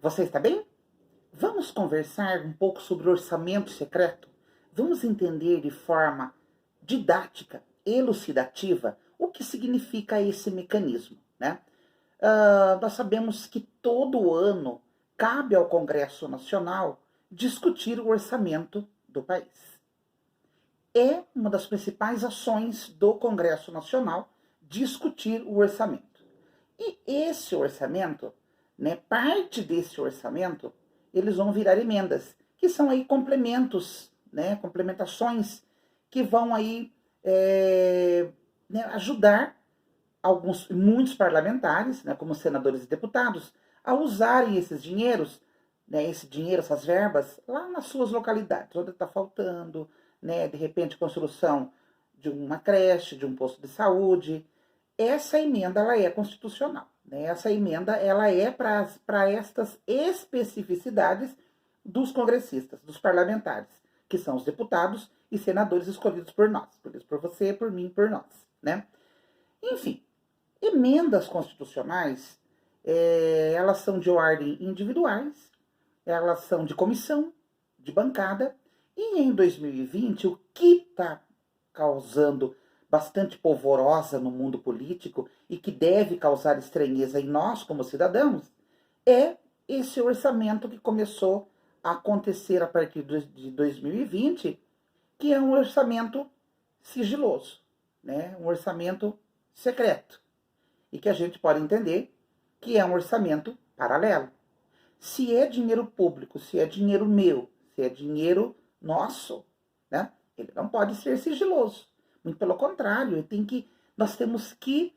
Você está bem? Vamos conversar um pouco sobre o orçamento secreto? Vamos entender de forma didática, elucidativa, o que significa esse mecanismo, né? Nós sabemos que todo ano cabe ao Congresso Nacional discutir o orçamento do país. É uma das principais ações do Congresso Nacional discutir o orçamento. E esse orçamento, né, parte desse orçamento, eles vão virar emendas, que são aí complementos, né, complementações que vão aí né, ajudar muitos parlamentares, né, como senadores e deputados, a usarem esses dinheiros, né, esse dinheiro, essas verbas, lá nas suas localidades, onde está faltando, né, de repente construção de uma creche, de um posto de saúde. Essa emenda ela é constitucional, né? Essa emenda ela é para estas especificidades dos congressistas, dos parlamentares, que são os deputados e senadores escolhidos por nós, por você, por mim, por nós, né? Enfim, emendas constitucionais, elas são de ordem individuais, elas são de comissão, de bancada, e em 2020 o que está causando bastante polvorosa no mundo político e que deve causar estranheza em nós como cidadãos é esse orçamento que começou a acontecer a partir de 2020, que é um orçamento sigiloso, né? Um orçamento secreto, e que a gente pode entender que é um orçamento paralelo. Se é dinheiro público, se é dinheiro meu, se é dinheiro nosso, né? Ele não pode ser sigiloso. Muito pelo contrário, nós temos que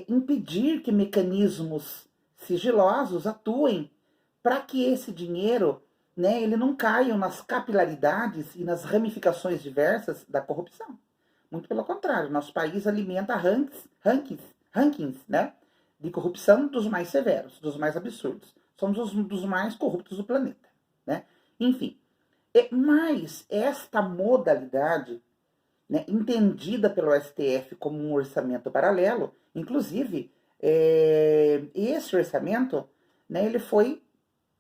impedir que mecanismos sigilosos atuem para que esse dinheiro, né, ele não caia nas capilaridades e nas ramificações diversas da corrupção. Muito pelo contrário, nosso país alimenta rankings, né, de corrupção dos mais severos, dos mais absurdos. Somos dos mais corruptos do planeta, né? Enfim, mas esta modalidade, né, entendida pelo STF como um orçamento paralelo, inclusive, esse orçamento, né, ele foi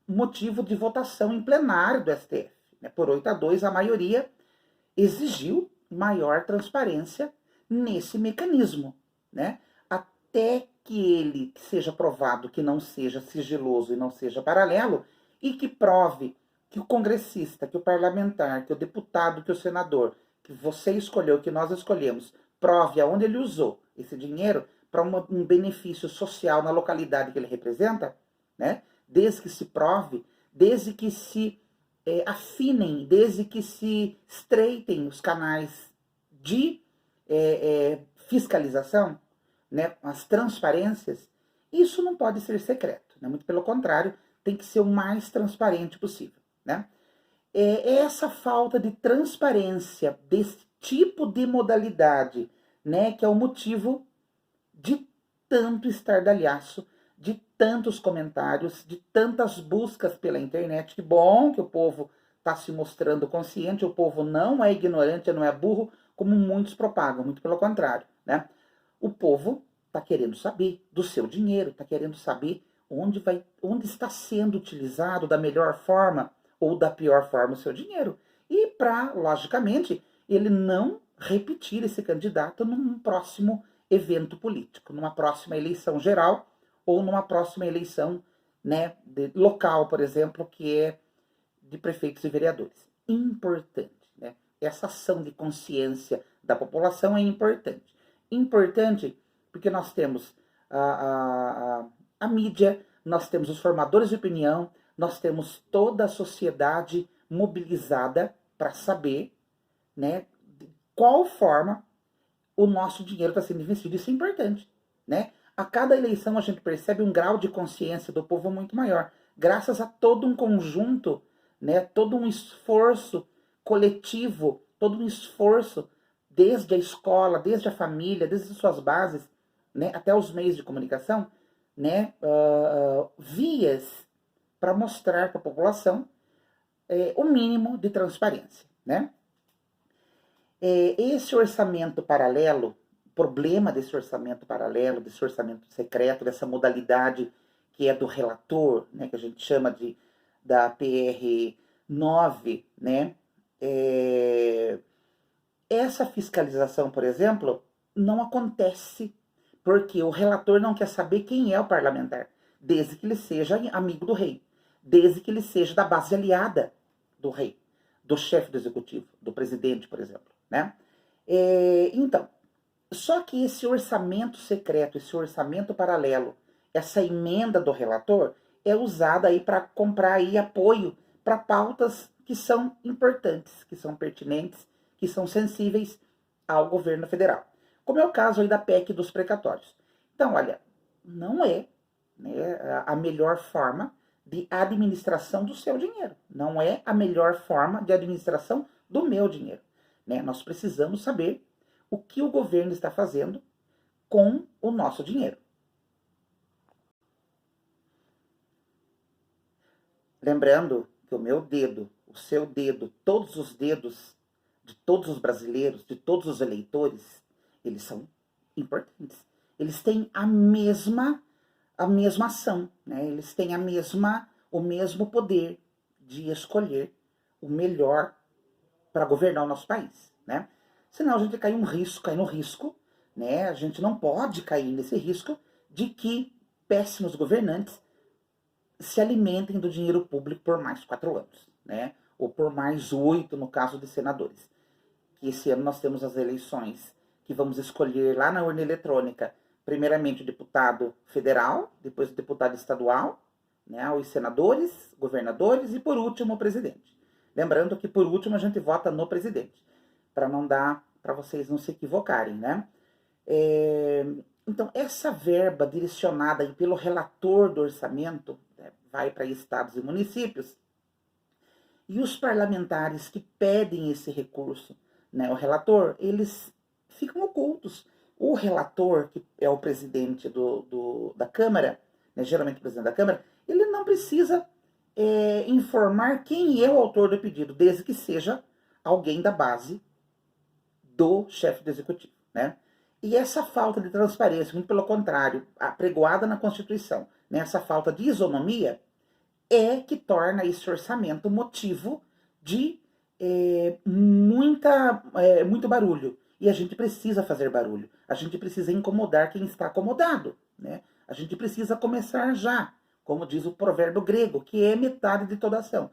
motivo de votação em plenário do STF. Né, por 8-2, a maioria exigiu maior transparência nesse mecanismo, né? Até que ele seja provado que não seja sigiloso e não seja paralelo, e que prove que o congressista, que o parlamentar, que o deputado, que o senador, que você escolheu, que nós escolhemos, prove aonde ele usou esse dinheiro para um benefício social na localidade que ele representa, né? Desde que se prove, desde que se afinem, desde que se estreitem os canais de fiscalização, né, as transparências, isso não pode ser secreto, né? Muito pelo contrário, tem que ser o mais transparente possível, né? Essa falta de transparência desse tipo de modalidade, né, que é o motivo de tanto estardalhaço, de tantos comentários, de tantas buscas pela internet. Que bom que o povo está se mostrando consciente, o povo não é ignorante, não é burro, como muitos propagam, muito pelo contrário, né? O povo está querendo saber do seu dinheiro, está querendo saber onde está sendo utilizado da melhor forma ou da pior forma o seu dinheiro. E para, logicamente, ele não repetir esse candidato num próximo evento político, numa próxima eleição geral ou numa próxima eleição, né, local, por exemplo, que é de prefeitos e vereadores. Importante, né? Essa ação de consciência da população é importante. Importante porque nós temos a mídia, nós temos os formadores de opinião, nós temos toda a sociedade mobilizada para saber, né, de qual forma o nosso dinheiro está sendo investido. Isso é importante, né? A cada eleição a gente percebe um grau de consciência do povo muito maior, graças a todo um conjunto, né, todo um esforço coletivo, todo um esforço desde a escola, desde a família, desde as suas bases, né, até os meios de comunicação, né, vias para mostrar para a população o mínimo de transparência, né? Esse orçamento paralelo, o problema desse orçamento paralelo, desse orçamento secreto, dessa modalidade que é do relator, né, que a gente chama da PR 9, né, essa fiscalização, por exemplo, não acontece porque o relator não quer saber quem é o parlamentar, desde que ele seja amigo do rei, desde que ele seja da base aliada do rei, do chefe do executivo, do presidente, por exemplo, né? Então, só que esse orçamento secreto, esse orçamento paralelo, essa emenda do relator é usada aí para comprar aí apoio para pautas que são importantes, que são pertinentes, que são sensíveis ao governo federal. Como é o caso aí da PEC dos precatórios. Então, olha, não é, né, a melhor forma de administração do seu dinheiro. Não é a melhor forma de administração do meu dinheiro. Né? Nós precisamos saber o que o governo está fazendo com o nosso dinheiro. Lembrando que o meu dedo, o seu dedo, todos os dedos de todos os brasileiros, de todos os eleitores, eles são importantes. Eles têm a mesma ação, né? Eles têm o mesmo poder de escolher o melhor para governar o nosso país, né? Senão a gente cai no risco, né? A gente não pode cair nesse risco de que péssimos governantes se alimentem do dinheiro público por mais 4 anos, né? Ou por mais 8, no caso de senadores. Que esse ano nós temos as eleições que vamos escolher lá na urna eletrônica, primeiramente o deputado federal, depois o deputado estadual, né, os senadores, governadores e por último o presidente. Lembrando que por último a gente vota no presidente, para não dar, para vocês não se equivocarem, né? Então essa verba direcionada aí pelo relator do orçamento, né, vai para estados e municípios, e os parlamentares que pedem esse recurso, né, o relator, eles ficam ocultos. O relator, que é o presidente da Câmara, né, geralmente o presidente da Câmara, ele não precisa informar quem é o autor do pedido, desde que seja alguém da base do chefe do executivo, né? E essa falta de transparência, muito pelo contrário, apregoada na Constituição, né, essa falta de isonomia, é que torna esse orçamento motivo de muito barulho. E a gente precisa fazer barulho. A gente precisa incomodar quem está acomodado. Né? A gente precisa começar já, como diz o provérbio grego, que é metade de toda ação.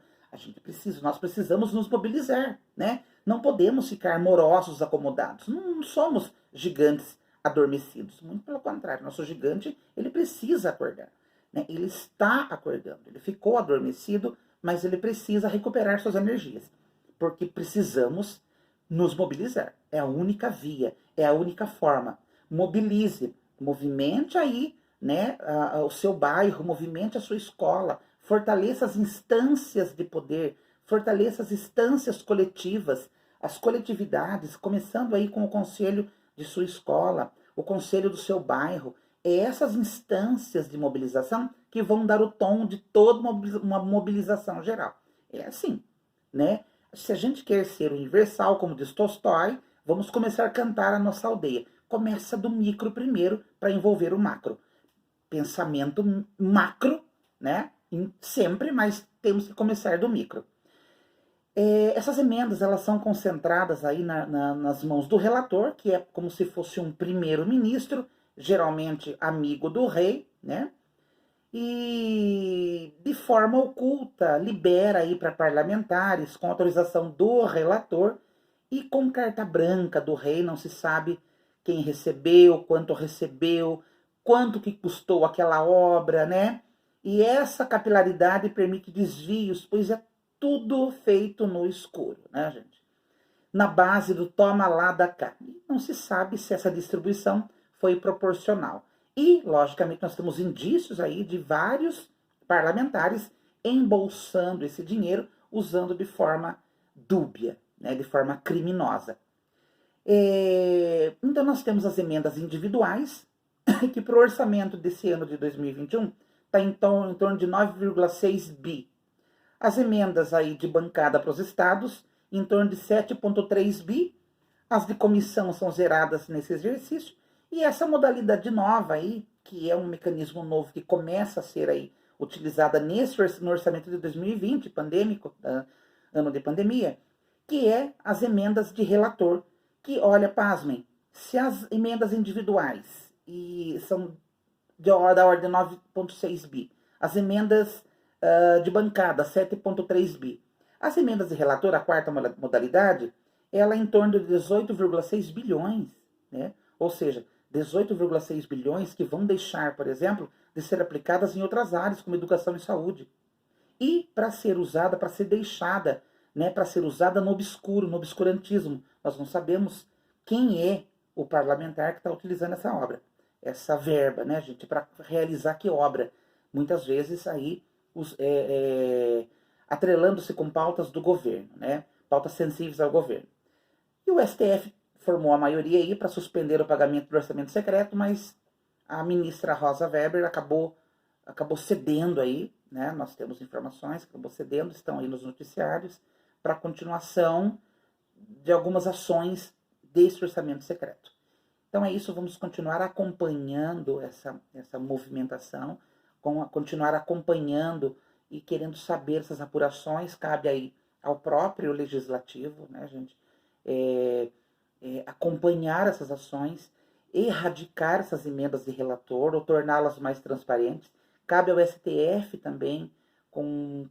Nós precisamos nos mobilizar. Né? Não podemos ficar morosos, acomodados. Não somos gigantes adormecidos. Muito pelo contrário, nosso gigante ele precisa acordar. Né? Ele está acordando, ele ficou adormecido, mas ele precisa recuperar suas energias, porque precisamos nos mobilizar. É a única via, é a única forma. Mobilize, movimente aí, né, o seu bairro, movimente a sua escola, fortaleça as instâncias de poder, fortaleça as instâncias coletivas, as coletividades, começando aí com o conselho de sua escola, o conselho do seu bairro. É essas instâncias de mobilização que vão dar o tom de toda uma mobilização geral. É assim, né? Se a gente quer ser universal, como diz Tolstói, vamos começar a cantar a nossa aldeia. Começa do micro primeiro para envolver o macro. Pensamento macro, né? Sempre, mas temos que começar do micro. Essas emendas elas são concentradas aí nas mãos do relator, que é como se fosse um primeiro-ministro, geralmente amigo do rei, né? E de forma oculta libera aí para parlamentares com autorização do relator e com carta branca do rei, não se sabe quem recebeu, quanto que custou aquela obra, né? E essa capilaridade permite desvios, pois é tudo feito no escuro, né, gente? Na base do toma lá da cá. Não se sabe se essa distribuição foi proporcional. E, logicamente, nós temos indícios aí de vários parlamentares embolsando esse dinheiro, usando de forma dúbia, né, de forma criminosa. Então, nós temos as emendas individuais, que para o orçamento desse ano de 2021 está em torno de 9,6 bi. As emendas aí de bancada para os estados, em torno de 7,3 bi. As de comissão são zeradas nesse exercício. E essa modalidade nova aí, que é um mecanismo novo que começa a ser aí utilizada no orçamento de 2020, pandêmico, ano de pandemia, que é as emendas de relator, que, olha, pasmem, se as emendas individuais e são da ordem 9,6 bi, as emendas de bancada 7,3 bi, as emendas de relator, a quarta modalidade, ela é em torno de 18,6 bilhões, né? Ou seja, 18,6 bilhões que vão deixar, por exemplo, de ser aplicadas em outras áreas, como educação e saúde. E para ser usada, para ser deixada, né, para ser usada no obscuro, no obscurantismo. Nós não sabemos quem é o parlamentar que está utilizando essa obra, essa verba, né, gente, para realizar que obra? Muitas vezes aí atrelando-se com pautas do governo, né, pautas sensíveis ao governo. E o STF formou a maioria aí para suspender o pagamento do orçamento secreto, mas a ministra Rosa Weber acabou cedendo aí, né? Nós temos informações, acabou cedendo, estão aí nos noticiários, para a continuação de algumas ações desse orçamento secreto. Então é isso, vamos continuar acompanhando essa movimentação, continuar acompanhando e querendo saber essas apurações, cabe aí ao próprio legislativo, né, gente, acompanhar essas ações, erradicar essas emendas de relator ou torná-las mais transparentes. Cabe ao STF também, com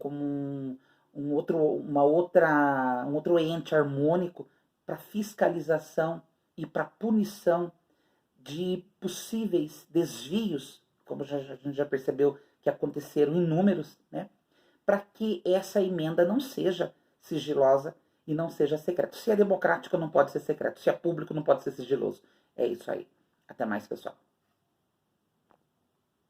um outro ente harmônico para fiscalização e para punição de possíveis desvios, como a gente já percebeu que aconteceram inúmeros, né? Para que essa emenda não seja sigilosa e não seja secreto. Se é democrático, não pode ser secreto. Se é público, não pode ser sigiloso. É isso aí. Até mais, pessoal.